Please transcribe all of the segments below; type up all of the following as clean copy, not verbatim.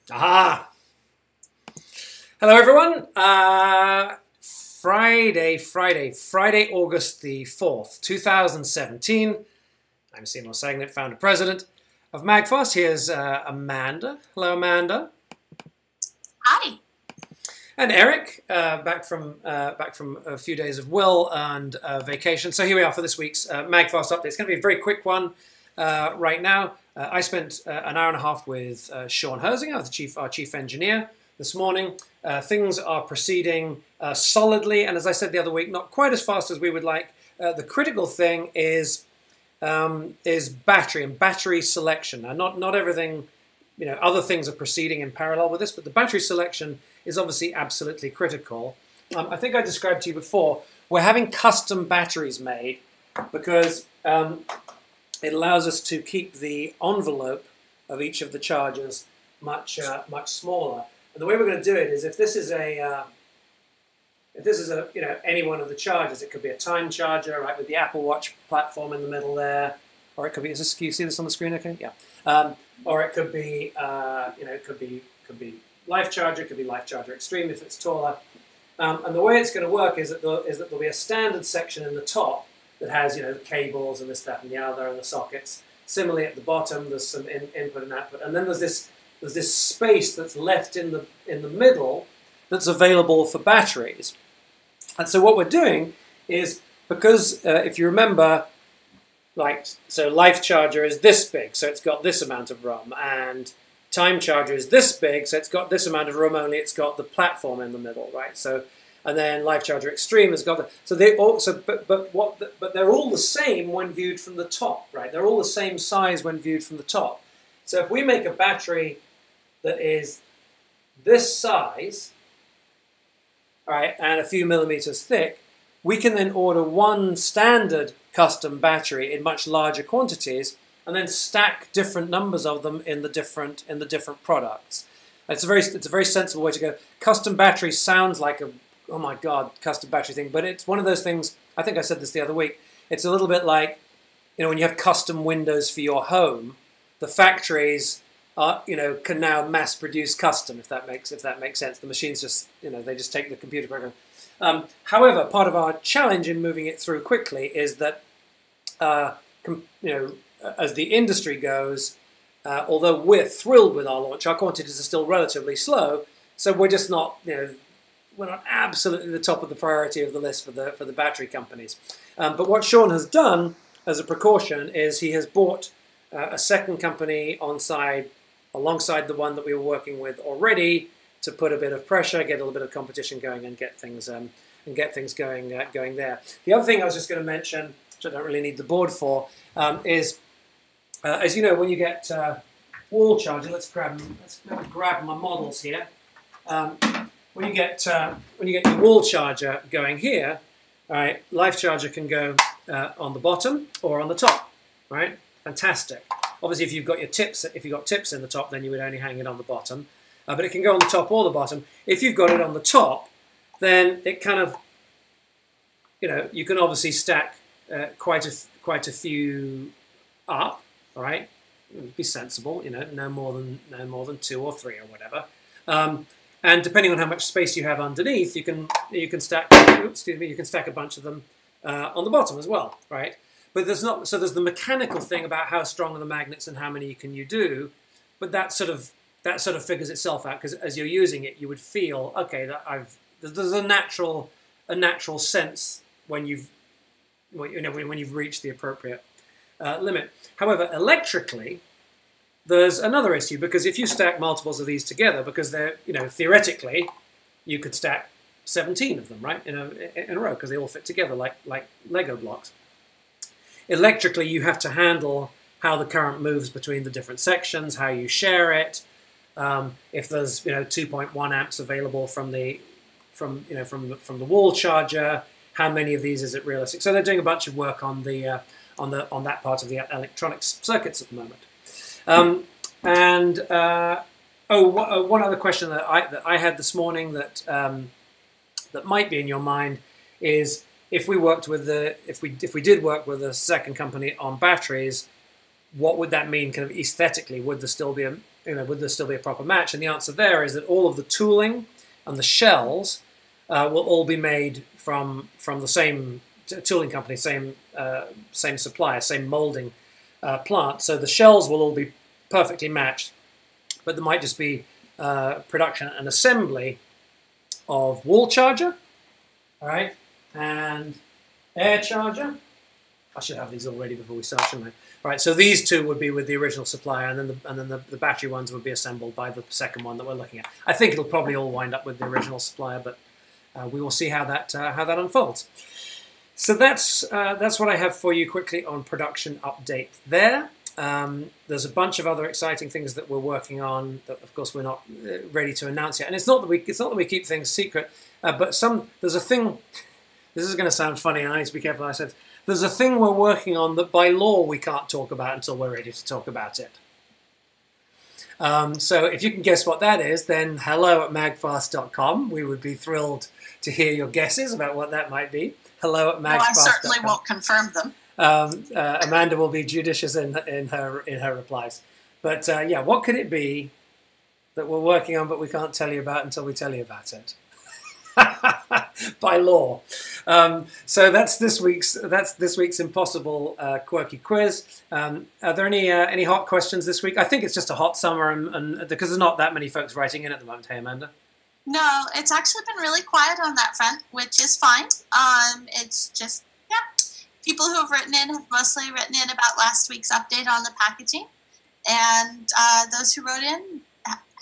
Aha! Hello, everyone. Friday, August the 4th, 2017. I'm Seymour Sagnet, founder president of MAGFAST. Here's Amanda. Hello, Amanda. Hi. And Eric, back from a few days of will and vacation. So here we are for this week's MAGFAST update. It's going to be a very quick one right now. I spent an hour and a half with Sean Herzinger, our chief engineer, this morning. Things are proceeding solidly, and as I said the other week, not quite as fast as we would like. The critical thing is battery and battery selection. Now, not everything, other things are proceeding in parallel with this, but the battery selection is obviously absolutely critical. I think I described to you before, we're having custom batteries made because it allows us to keep the envelope of each of the chargers much smaller. And the way we're going to do it is if this is any one of the chargers, it could be a time charger, right, with the Apple Watch platform in the middle there, or it could be. Can you see this on the screen? Okay, yeah. Or it could be it could be Life Charger. It could be Life Charger Extreme if it's taller. And the way it's going to work is that there'll be a standard section in the top that has the cables and this, that, and the other, and the sockets. Similarly, at the bottom, there's some input and output, and then there's this space that's left in the middle that's available for batteries. And so what we're doing is, because if you remember, so Life Charger is this big, so it's got this amount of room, and Time Charger is this big, so it's got this amount of room, only it's got the platform in the middle, right? So, and then Life Charger Extreme has got but they're all the same when viewed from the top, right? They're all the same size when viewed from the top. So if we make a battery that is this size, right, and a few millimeters thick, we can then order one standard custom battery in much larger quantities, and then stack different numbers of them in the different products. It's a very sensible way to go. Custom battery sounds like a, oh my God, custom battery thing, but it's one of those things. I think I said this the other week. It's a little bit like, when you have custom windows for your home, the factories can now mass produce custom, if that makes sense. The machines just, they just take the computer program. However, part of our challenge in moving it through quickly is that, as the industry goes, although we're thrilled with our launch, our quantities are still relatively slow. So we're just not, we're not absolutely the top of the priority of the list for the battery companies. But what Sean has done as a precaution is he has bought a second company alongside the one that we were working with already, to put a bit of pressure, get a little bit of competition going, and get things going there. The other thing I was just going to mention, which I don't really need the board for, is as you know, when you get wall charger, let's grab my models here. When you get your wall charger going here, all right, Life Charger can go on the bottom or on the top, right? Fantastic. Obviously, if you've got tips in the top, then you would only hang it on the bottom. But it can go on the top or the bottom. If you've got it on the top, then it kind of, you can obviously stack quite a few up. All right, be sensible. No more than 2 or 3 or whatever. And depending on how much space you have underneath, you can stack. You can stack a bunch of them on the bottom as well, right? But there's the mechanical thing about how strong are the magnets and how many can you do, but that sort of figures itself out, because as you're using it, you would feel, okay, there's a natural sense when you've reached the appropriate limit. However, electrically, there's another issue, because if you stack multiples of these together, because they're, theoretically, you could stack 17 of them, right, in a row, because they all fit together like Lego blocks. Electrically, you have to handle how the current moves between the different sections, how you share it. If there's 2.1 amps available from the wall charger, how many of these is it realistic? So they're doing a bunch of work on that part of the electronics circuits at the moment. One other question that I had this morning that might be in your mind is, if we did work with a second company on batteries, what would that mean kind of aesthetically? Would there still be would there still be a proper match? And the answer there is that all of the tooling and the shells will all be made from the same tooling company, same supplier, same molding plant. So the shells will all be perfectly matched, but there might just be production and assembly of wall charger, all right, and air charger. I should have these all ready before we start, shouldn't I? All right, so these two would be with the original supplier, and then the battery ones would be assembled by the second one that we're looking at. I think it'll probably all wind up with the original supplier, but we will see how that unfolds. So that's what I have for you quickly on production update there. There's a bunch of other exciting things that we're working on that, of course, we're not ready to announce yet. And it's not that we keep things secret, but there's a thing. This is going to sound funny, and I need to be careful. I said there's a thing we're working on that by law we can't talk about until we're ready to talk about it. So if you can guess what that is, then hello@magfast.com. We would be thrilled to hear your guesses about what that might be. Hello@magfast.com. Well, I certainly won't confirm them. Amanda will be judicious in her replies. But yeah, what could it be that we're working on but we can't tell you about until we tell you about it? By law. So that's this week's impossible quirky quiz. Are there any hot questions this week? I think it's just a hot summer, and because there's not that many folks writing in at the moment. Hey, Amanda. No, it's actually been really quiet on that front, which is fine. It's just people who have written in have mostly written in about last week's update on the packaging, and those who wrote in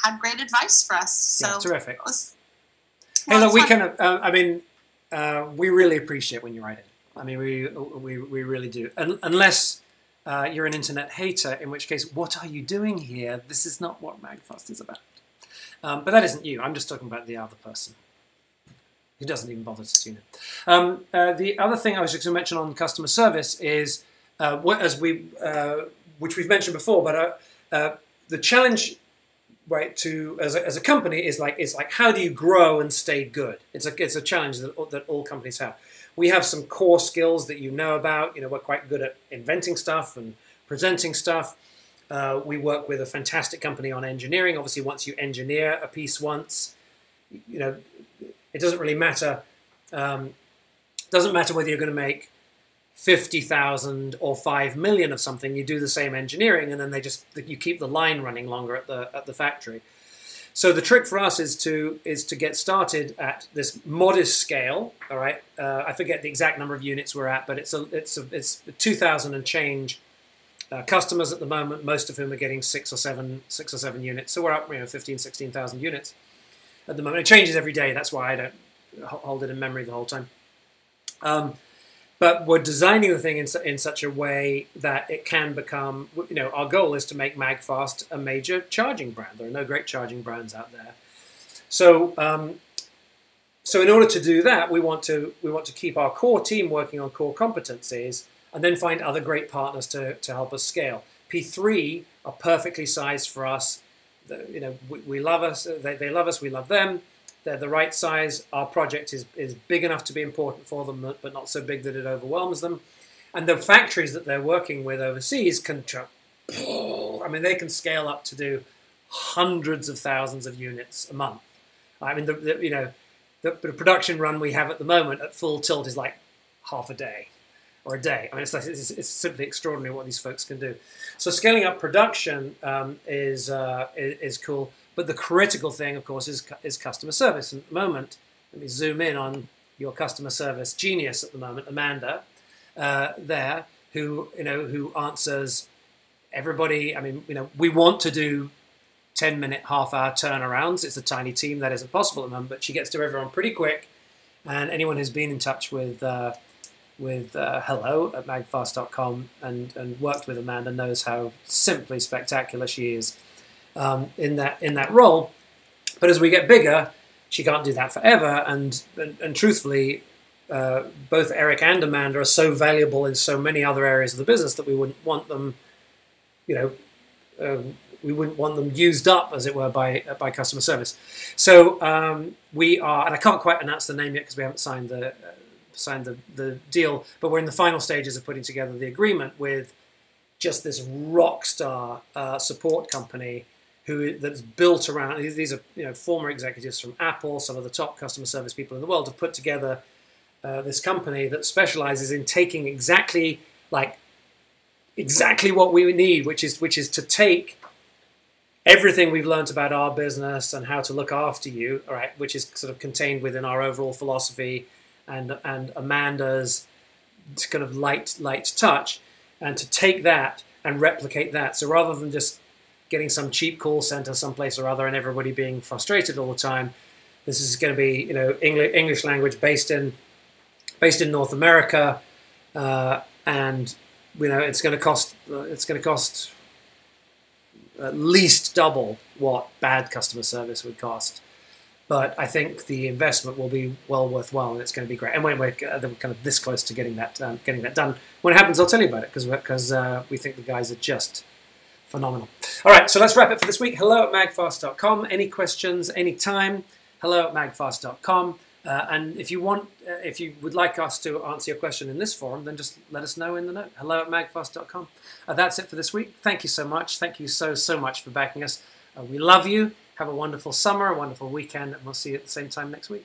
had great advice for us. So yeah, terrific. Hey, look, we can. We really appreciate when you write in. I mean, we really do. Unless you're an internet hater, in which case, what are you doing here? This is not what MAGFAST is about. But that isn't you. I'm just talking about the other person who doesn't even bother to tune in. The other thing I was just going to mention on customer service is, which we've mentioned before, but the challenge, right, as a company is like how do you grow and stay good? It's a challenge that all companies have. We have some core skills that you know about. We're quite good at inventing stuff and presenting stuff. We work with a fantastic company on engineering. Obviously, once you engineer a piece once, it doesn't really matter. Doesn't matter whether you're going to make 50,000 or 5 million of something. You do the same engineering, and then you keep the line running longer at the factory. So the trick for us is to get started at this modest scale. All right, I forget the exact number of units we're at, but it's 2,000 and change customers at the moment. Most of whom are getting 6 or 7 units. So we're up 15,000-16,000 units at the moment. It changes every day. That's why I don't hold it in memory the whole time. But we're designing the thing in such a way that it can become, our goal is to make MAGFAST a major charging brand. There are no great charging brands out there. So in order to do that, we want to keep our core team working on core competencies and then find other great partners to help us scale. P3 are perfectly sized for us. We love us, they love us, we love them. They're the right size. Our project is big enough to be important for them, but not so big that it overwhelms them. And the factories that they're working with overseas they can scale up to do hundreds of thousands of units a month. I mean, the production run we have at the moment at full tilt is like half a day or a day. I mean, it's simply extraordinary what these folks can do. So scaling up production is cool. But the critical thing, of course, is customer service. And at the moment, let me zoom in on your customer service genius at the moment, Amanda, there, who answers everybody. I mean, we want to do 10-minute, half-hour turnarounds. It's a tiny team. That isn't possible at the moment, but she gets to everyone pretty quick. And anyone who's been in touch with hello@magfast.com and worked with Amanda knows how simply spectacular she is. In that role, but as we get bigger, she can't do that forever. And truthfully, both Eric and Amanda are so valuable in so many other areas of the business that we wouldn't want them, we wouldn't want them used up, as it were, by customer service. So we are, and I can't quite announce the name yet because we haven't signed the deal, but we're in the final stages of putting together the agreement with just this rock star support company that's built around. These are former executives from Apple, some of the top customer service people in the world, have put together this company that specializes in taking exactly what we need, which is to take everything we've learned about our business and how to look after you, all right, which is sort of contained within our overall philosophy and Amanda's kind of light touch, and to take that and replicate that. So rather than just getting some cheap call center someplace or other and everybody being frustrated all the time, this is going to be English language based in North America, and it's going to cost at least double what bad customer service would cost. But I think the investment will be well worthwhile, and it's going to be great. And when we're kind of this close to getting that done, when it happens, I'll tell you about it, because we think the guys are just phenomenal. All right, so let's wrap it for this week. hello@magfast.com. Any questions, anytime, hello@magfast.com. And if you would like us to answer your question in this forum, then just let us know in the note. hello@magfast.com. That's it for this week. Thank you so much. Thank you so much for backing us. We love you. Have a wonderful summer, a wonderful weekend, and we'll see you at the same time next week.